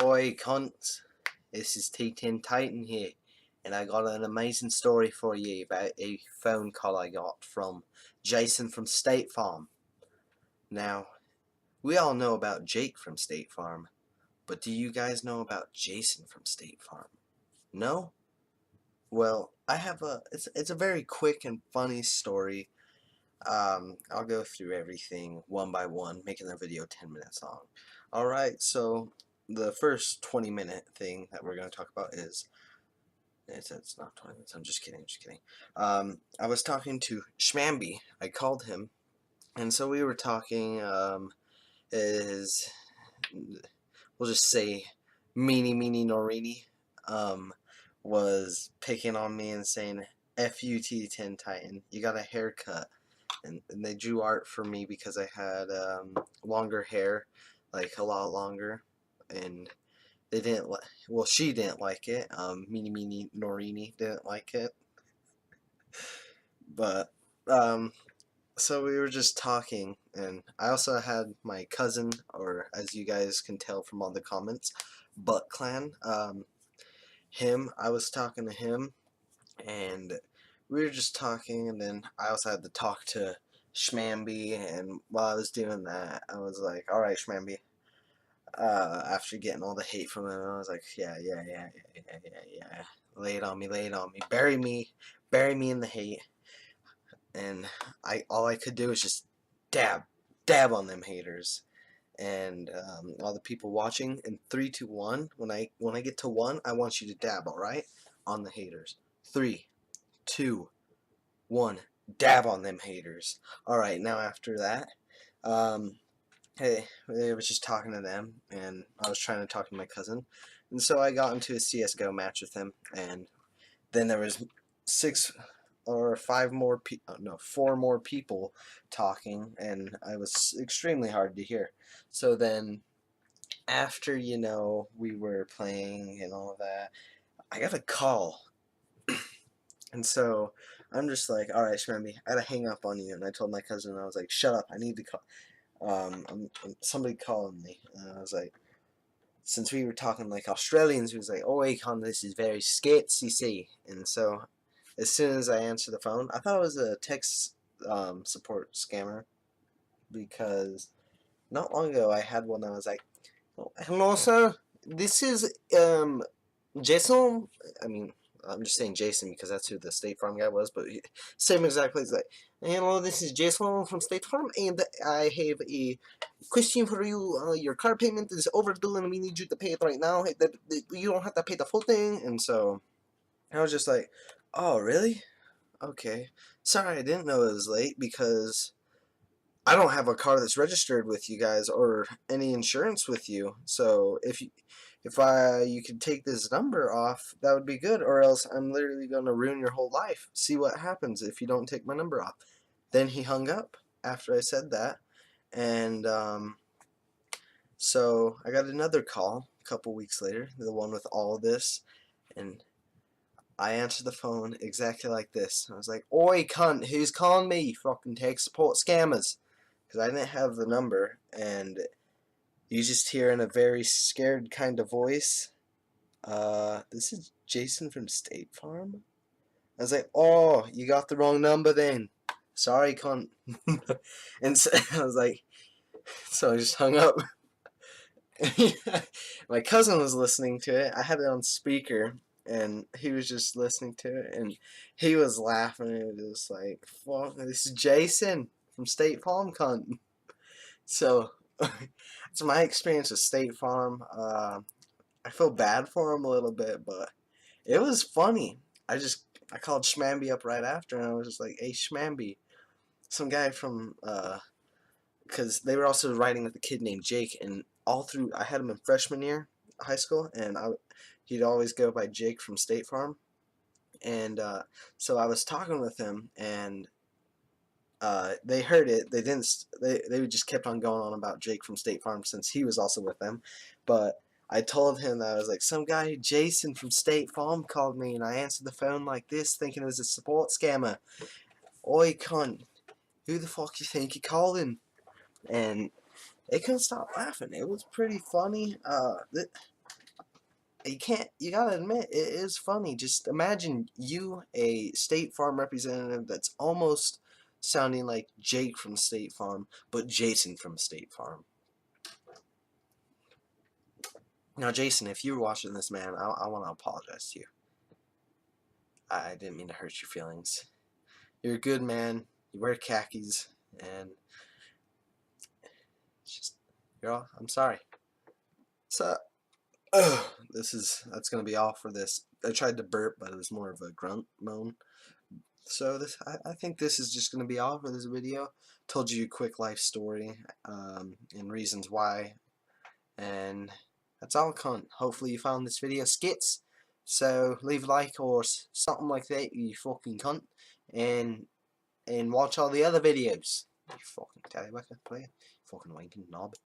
Oi, cunts. This is T10 Titan here, and I got an amazing story for you about a phone call I got from Jason from State Farm. Now, we all know about Jake from State Farm, but do you guys know about Jason from State Farm? No? Well, I have it's a very quick and funny story. I'll go through everything one by one, making the video 10 minutes long. Alright, so the first 20-minute thing that we're going to talk about is, it's not 20 minutes, I'm just kidding. I was talking to Schmamby. I called him, and so we were talking, is, we'll just say, Meanie Norini, was picking on me and saying, F U T10 Titan, you got a haircut. And they drew art for me because I had longer hair, like a lot longer, and they didn't well, she didn't like it. Meanie Norini didn't like it, but so we were just talking, and I also had my cousin, or as you guys can tell from all the comments, Butt Clan. I was talking to him, and we were just talking, and then I also had to talk to Schmamby, and while I was doing that, I was like, alright, Schmamby, after getting all the hate from him, I was like, yeah, lay it on me, bury me in the hate, and all I could do was just dab on them haters, and all the people watching, in 3, 2, 1, when I get to 1, I want you to dab, alright, on the haters. 3, 2, 1, dab on them haters. Alright, now after that, hey, I was just talking to them, and I was trying to talk to my cousin, and so I got into a CSGO match with him, and then there was 4 more people talking, and I was extremely hard to hear. So then, after, we were playing and all of that, I got a call. And so I'm just like, alright, Shmambi, I gotta hang up on you. And I told my cousin, I was like, shut up, I need to call. Somebody calling me. And I was like, since we were talking like Australians, he was like, oh, Akon, this is very skate CC. And so as soon as I answered the phone, I thought it was a text support scammer, because not long ago I had one that was like, hello, sir, this is Jason. I mean, I'm just saying Jason because that's who the State Farm guy was, but same exactly. He's like, hello, this is Jason from State Farm, and I have a question for you. Your car payment is overdue, and we need you to pay it right now. You don't have to pay the full thing. And so I was just like, oh, really? Okay. Sorry, I didn't know it was late, because I don't have a car that's registered with you guys or any insurance with you. So if you could take this number off, that would be good, or else I'm literally going to ruin your whole life. See what happens if you don't take my number off. Then he hung up after I said that, and so I got another call a couple weeks later, the one with all this, and I answered the phone exactly like this. I was like, oi, cunt, who's calling me? Fucking tech support scammers. Because I didn't have the number, and you just hear in a very scared kind of voice, this is Jason from State Farm? I was like, oh, you got the wrong number then. Sorry, cunt. And so I was like, so I just hung up. My cousin was listening to it. I had it on speaker, and he was just listening to it, and he was laughing, and it was like, fuck, this is Jason from State Farm, cunt. So it's my experience with State Farm. I feel bad for him a little bit, but it was funny. I called Schmamby up right after, and I was just like, hey, Schmamby, some guy from, because they were also writing with a kid named Jake, and I had him in freshman year high school, and he'd always go by Jake from State Farm, and so I was talking with him, and they heard it. They just kept on going on about Jake from State Farm, since he was also with them. But I told him that I was like, some guy, Jason from State Farm, called me, and I answered the phone like this, thinking it was a support scammer. Oi, cunt, who the fuck you think you're calling? And they couldn't stop laughing. It was pretty funny. you gotta admit, it is funny. Just imagine you, a State Farm representative that's almost sounding like Jake from State Farm, but Jason from State Farm. Now, Jason, if you were watching this, man, I want to apologize to you. I didn't mean to hurt your feelings. You're a good man. You wear khakis, and it's just, I'm sorry. So, that's gonna be all for this. I tried to burp, but it was more of a grunt moan. So I think this is just gonna be all for this video. Told you a quick life story, and reasons why, and that's all, cunt. Hopefully you found this video skits. So leave a like or something like that, you fucking cunt, and watch all the other videos. You fucking tallywhacker player, fucking wanking knob.